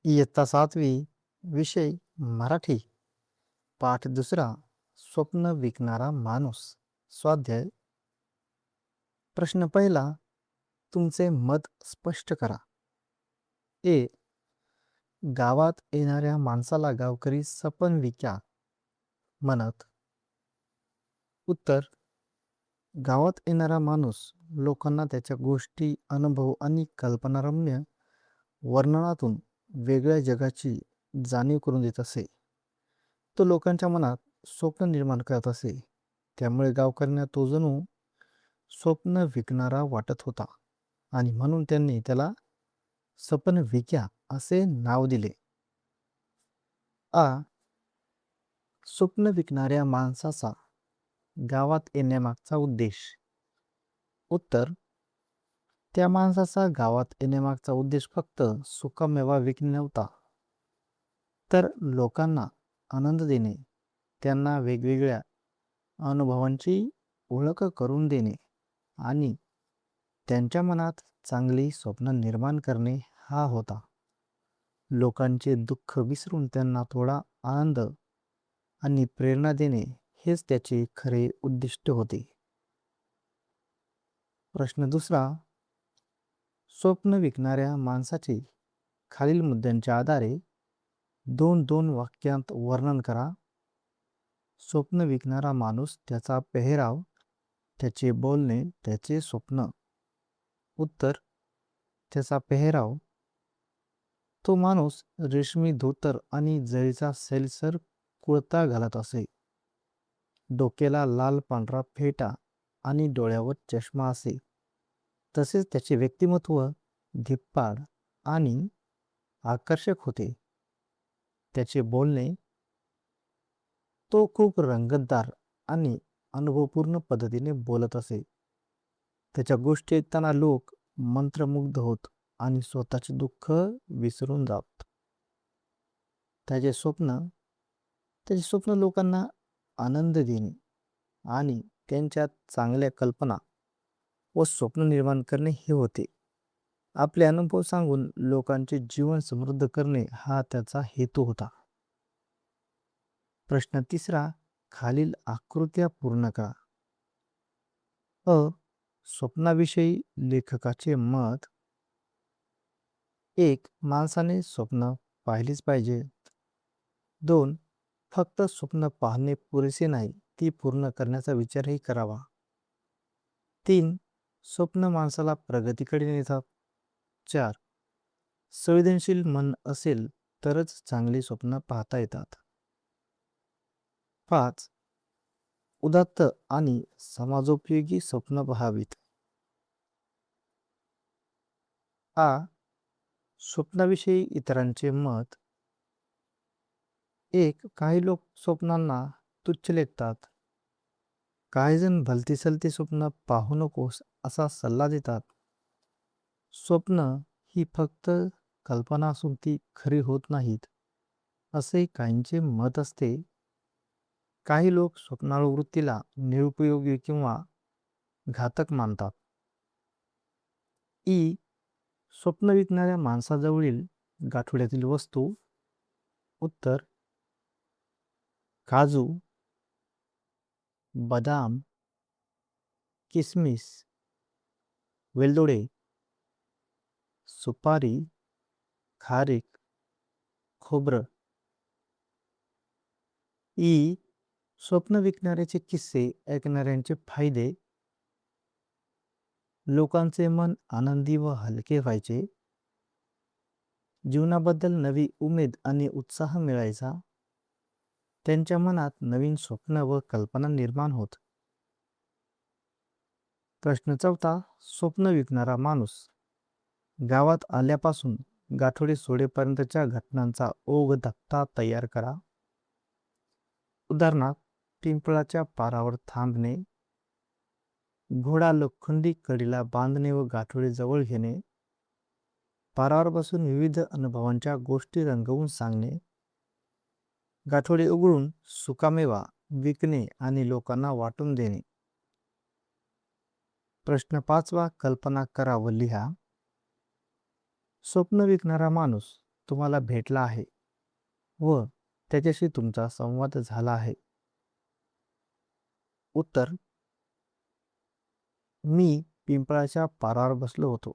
इयत्ता 7वी विषय मराठी पाठ दुसरा स्वप्न विकणारा माणूस स्वाध्याय प्रश्न पहिला तुमचे मत स्पष्ट करा. ए. गावात येणाऱ्या माणसाला गावकरी सपन विक्या म्हणत. उत्तर. गावात येणारा माणूस लोकांना त्याच्या गोष्टी अनुभव आणि कल्पनारम्य वर्णनातून वेगळ्या जगाची जाणीव करून देत असे. तो लोकांच्या मनात स्वप्न निर्माण करत असे. त्यामुळे गावकऱ्यांना तो जणू स्वप्न विकणारा वाटत होता आणि म्हणून त्यांनी त्याला सपन विक्या असे नाव दिले. आ. स्वप्न विकणाऱ्या माणसाचा गावात येण्यामागचा उद्देश. उत्तर. त्या माणसाचा गावात येण्यामागचा उद्देश फक्त सुकामेवा विकणे नव्हता, तर लोकांना आनंद देणे, त्यांना वेगवेगळ्या अनुभवांची ओळख करून देणे आणि त्यांच्या मनात चांगली स्वप्न निर्माण करणे हा होता. लोकांचे दुःख विसरून त्यांना थोडा आनंद आणि प्रेरणा देणे हेच त्याचे खरे उद्दिष्ट होते. प्रश्न दुसरा. स्वप्न विकणाऱ्या माणसाचे खालील मुद्द्यांच्या आधारे 2-2 वाक्यांत वर्णन करा. स्वप्न विकणारा माणूस, त्याचा पेहराव, त्याचे बोलणे, त्याचे स्वप्न. उत्तर. त्याचा पेहराव. तो माणूस रेशमी धोतर आणि जरीचा सैलसर कुर्ता घालत असे. डोक्याला लाल पांढरा फेटा आणि डोळ्यावर चष्मा असे. तसेच त्याचे व्यक्तिमत्व धिप्पाड आणि आकर्षक होते. त्याचे बोलणे. तो खूप रंगतदार आणि अनुभवपूर्ण पद्धतीने बोलत असे. त्याच्या गोष्टी ऐकताना लोक मंत्रमुग्ध होत आणि स्वतःचे दुःख विसरून जात. त्याचे स्वप्न लोकांना आनंद देणे आणि त्यांच्यात चांगल्या कल्पना व स्वप्न निर्माण करणे हे होते. आपले अनुभव सांगून लोकांचे जीवन समृद्ध करणे हा त्याचा हेतू होता. प्रश्न तिसरा. खालील आकृत्या पूर्ण करा. अ. स्वप्नाविषयी लेखकाचे मत. 1. माणसाने स्वप्न पाहिलीच पाहिजे. 2. फक्त स्वप्न पाहणे पुरेसे नाही, ती पूर्ण करण्याचा विचारही करावा. 3. स्वप्न माणसाला प्रगतीकडे नेतात. 4. संवेदनशील मन असेल तरच चांगली स्वप्न पाहता येतात. 5. उदात्त आणि समाजोपयोगी स्वप्न पहावीत. आ. स्वप्नाविषयी इतरांचे मत. 1. काही लोक स्वप्नांना तुच्छ लेखतात. काही जण भलती-सलती स्वप्न पाहू नकोस असा सल्ला देतात. स्वप्न ही फक्त कल्पना असून ती खरी होत नाहीत, असे काहींचे मत असते. काही लोक स्वप्नाळू वृत्तीला निरुपयोगी किंवा घातक मानतात. ई. स्वप्न विकणाऱ्या माणसाजवळील गाठोड्यातील वस्तू. उत्तर. काजू, बदाम, किसमिस, वेलदोडे, सुपारी, खारीक, खोबरं. ई. स्वप्न विकणाऱ्याचे किस्से ऐकणाऱ्यांचे फायदे. लोकांचे मन आनंदी व हलके व्हायचे. जीवनाबद्दल नवी उमेद आणि उत्साह मिळायचा. त्यांच्या मनात नवीन स्वप्न व कल्पना निर्माण होत. प्रश्न चौथा. स्वप्न विकणारा माणूस. गावात आल्यापासून गाठोडे सोडेपर्यंतच्या घटनांचा ओघ तक्ता तयार करा. उदाहरणार्थ, पिंपळाच्या पारावर थांबणे, घोडा लोखंडी कडीला बांधणे व गाठोडे जवळ घेणे, पारावर बसून विविध अनुभवांच्या गोष्टी रंगवून सांगणे, गाठोडे उघडून सुकामेवा विकणे आणि लोकांना वाटून देणे. प्रश्न 5वा. कल्पना करा व लिहा. स्वप्न विकणारा माणूस तुम्हाला भेटला आहे व त्याच्याशी तुमचा संवाद झाला आहे? उत्तर: मी पिंपळाच्या पारावर बसलो होतो.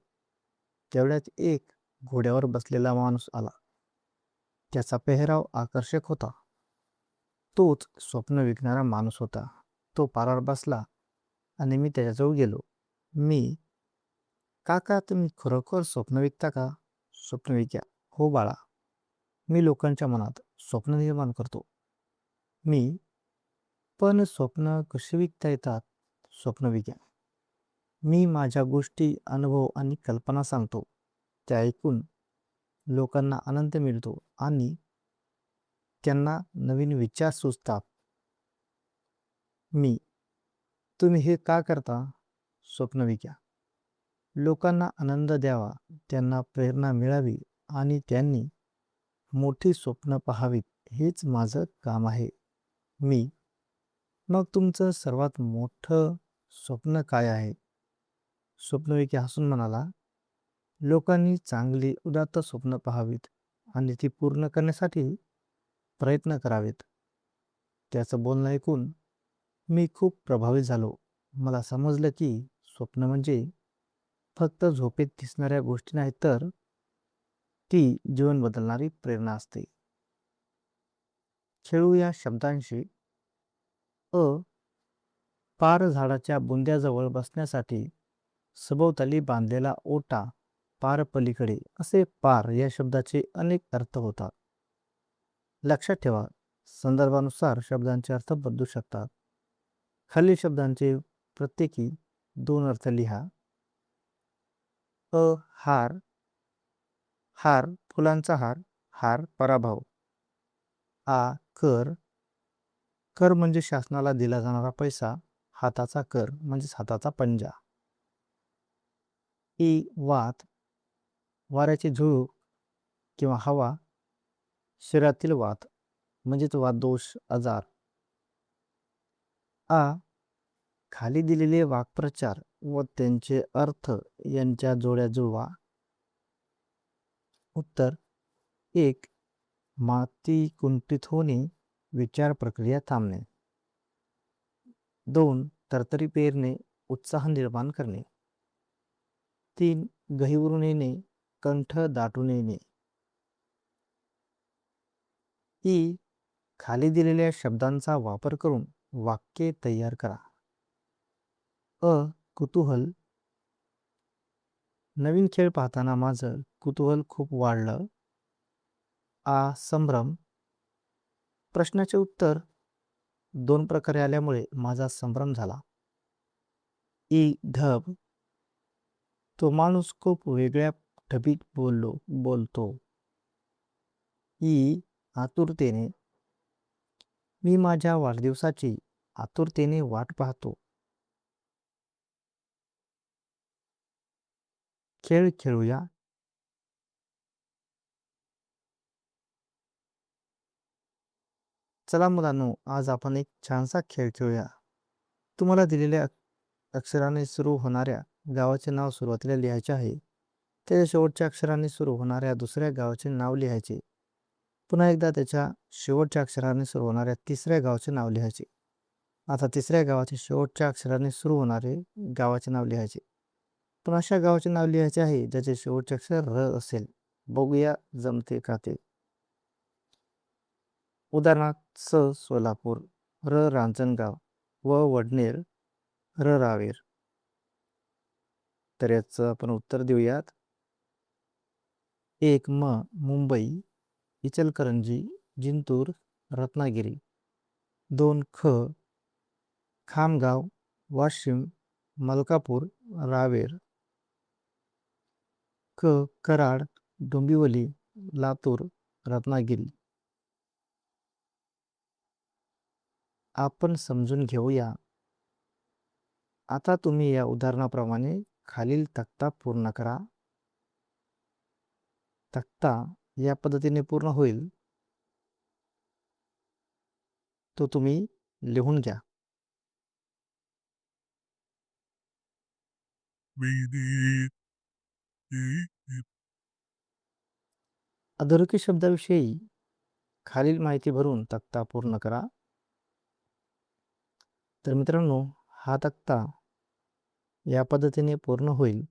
तेवढ्यात एक घोड्यावर बसलेला माणूस आला. त्याचा पेहराव आकर्षक होता. तोच स्वप्न विकणारा माणूस होता. तो पारावर बसला आणि मी त्याच्याजवळ गेलो. मी, "काका, तुम्ही खरोखर स्वप्न विकता का?" स्वप्न विक्या: "हो बाळा, मी लोकांच्या मनात स्वप्न निर्माण करतो." मी, "पण स्वप्न कशी विकता येतात?" स्वप्न विक्या: "मी माझ्या गोष्टी, अनुभव आणि कल्पना सांगतो. त्या ऐकून लोकांना आनंद मिळतो आणि त्यांना नवीन विचार सुचतात." मी, "तुम्ही हे का करता?" स्वप्न विक्या: "लोकांना आनंद द्यावा, त्यांना प्रेरणा मिळावी आणि त्यांनी मोठी स्वप्न पाहावीत, हेच माझं काम आहे." मी, "मग तुमचं सर्वात मोठं स्वप्न काय आहे?" स्वप्नविकी हसून म्हणाला, "लोकांनी चांगली उदात्त स्वप्न पाहावीत आणि ती पूर्ण करण्यासाठी प्रयत्न करावेत." त्याचं बोलणं ऐकून मी खूप प्रभावित झालो. मला समजलं की स्वप्न म्हणजे फक्त झोपेत दिसणाऱ्या गोष्टी नाहीत, तर ती जीवन बदलणारी प्रेरणा असते. खेळू या शब्दांशी. अ. पार झाडाच्या बुंद्याजवळ बसण्यासाठी सभोवताली बांधलेला ओटा, पार पलीकडे, असे पार या शब्दाचे अनेक अर्थ होतात. लक्षात ठेवा, संदर्भानुसार शब्दांचे अर्थ बदलू शकतात. खालील शब्दांचे प्रत्येकी दोन अर्थ लिहा. अ. हार. हार, फुलांचा हार. हार, पराभव. आ. कर. कर म्हणजे शासनाला दिला जाणारा पैसा. हाताचा कर म्हणजेच हाताचा पंजा. ई. वात. वाऱ्याची झुळूक किंवा हवा. शरीरातील वात म्हणजेच वातदोष, आजार. आ. खाली दिलेले वाक्प्रचार व त्यांचे अर्थ यांच्या जोड्या जुळवा. उत्तर: 1. माती कुंठित होणे, विचार प्रक्रिया थांबणे. 2. तरतरी पेरणे, उत्साह निर्माण करणे. 3. गहिवरून येणे, कंठ दाटून येणे. ई. खाली दिलेल्या शब्दांचा वापर करून वाक्ये तयार करा. अ. कुतूहल. नवीन खेळ पाहताना माझं कुतूहल खूप वाढलं. आ. संभ्रम. प्रश्नाचे उत्तर दोन प्रकारे आल्यामुळे माझा संभ्रम झाला. ई. ढब. तो माणूस खूप वेगळ्या ढबीत बोलतो. ई. आतुरतेने. मी माझ्या वाढदिवसाची आतुरतेने वाट पाहतो. खेळ खेळूया. चला मुलांनो, आज आपण एक छानसा खेळ खेळूया. तुम्हाला दिलेल्या अक्षराने सुरू होणाऱ्या गावाचे नाव सुरुवातीला लिहायचे आहे. त्याच्या शेवटच्या अक्षराने सुरू होणाऱ्या दुसऱ्या गावाचे नाव लिहायचे. पुन्हा एकदा त्याच्या शेवटच्या अक्षराने सुरू होणाऱ्या तिसऱ्या गावाचे नाव लिहायचे. आता तिसऱ्या गावाचे शेवटच्या अक्षराने सुरू होणारे गावाचे नाव लिहायचे. पण अशा गावाचे नाव लिहायचे आहे ज्याचे शेवटचे अक्षर र असेल. बघूया जमते का ते. उदाहरणार्थ, सोलापूर, रांजणगाव, वडनेर, रावेर. तर याचं आपण उत्तर देऊयात. 1. मुंबई, इचलकरंजी, जिंतूर, रत्नागिरी. 2. खामगाव, वाशिम, मलकापूर, रावेर. कराड, डोंबिवली, लातूर, रत्नागिरी. आपण समजून घेऊया. आता तुम्ही या उदाहरणाप्रमाणे खालील तक्ता पूर्ण करा. तक्ता या पद्धतीने पूर्ण होईल, तो तुम्ही लिहून घ्या. अधोरेखित शब्दाविषयी खालील माहिती भरून तक्ता पूर्ण करा. तर मित्रांनो, हा तक्ता या पद्धतीने पूर्ण होईल.